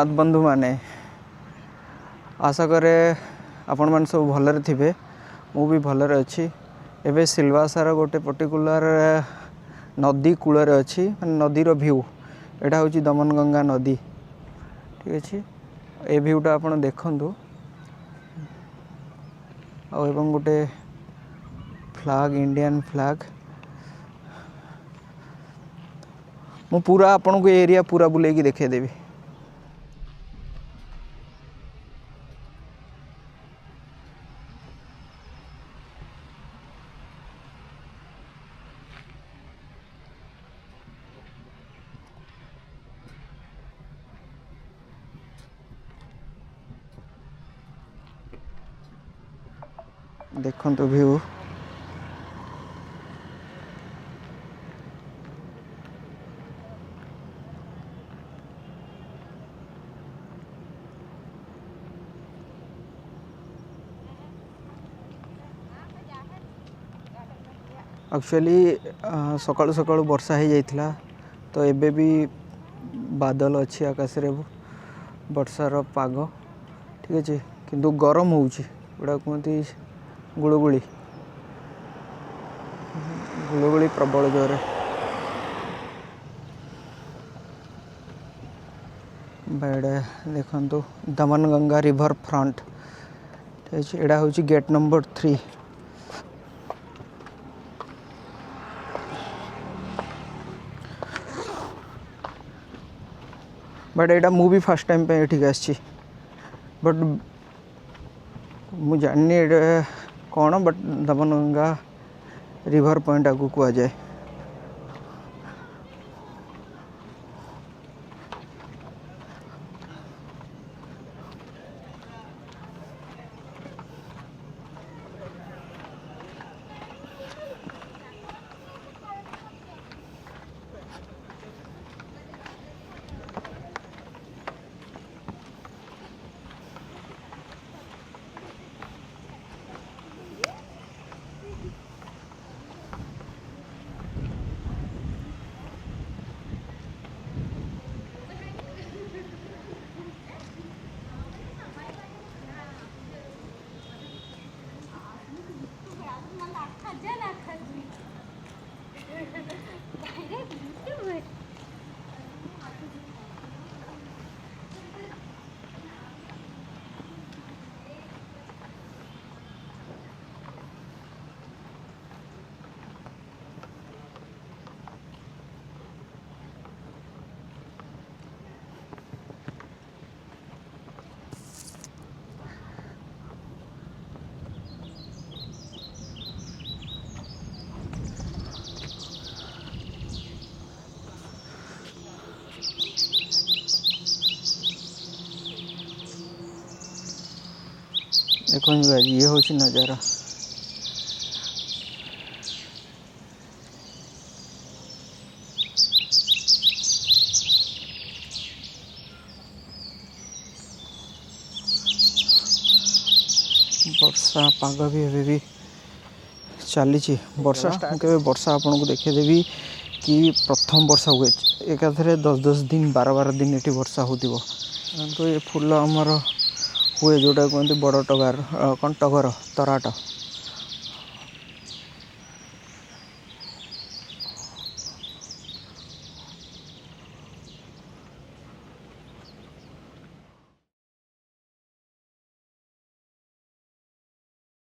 जगन्नाथ बंधु माने आशा करे आपण मैंने सब भलरे थे मु भी भलरे अच्छी एवं सिलवासार गोटे पर्टिकुलर नदी कूल अच्छी नदीर भ्यू यहाँ हूँ दमनगंगा नदी ठीक अच्छे ए भ्यूटा आप देखु एवं गोटे फ्लैग इंडियन फ्लैग मु पूरा आपन को एरिया पूरा बुलेकी देखेदेवी देखो तो व्यू एक्चुअली सकाळु सकाळु वर्षा हो जाइथिला तो एबे भी बादल अच्छी आकाश रे वर्षार पाग ठीक अच्छे किंतु गरम होउची गोटा कहते गुड़गुड़ी गुड़गुड़ी प्रबल जोरे बेड़े देखो दमनगंगा रिवर फ्रंट ठीक अच्छे यहाँ हूँ गेट नंबर 3 बट यहाँ मुझे फर्स्ट टाइम पे ठीक आसी बट मुझे जानी कौन बट दमनगंगा रिवर पॉइंट आगु कह जाए देखो ये हूँ नज़ारा वर्षा पाग भी एवं भी चली वर्षा के वर्षा आपन को देखेदेवी कि प्रथम वर्षा हुए एकाथरे 10-10 दिन 12-12 दिन ये वर्षा हो तो ये फूल आमर हुए जोटा कहते बड़ टगार कौन टगर तराट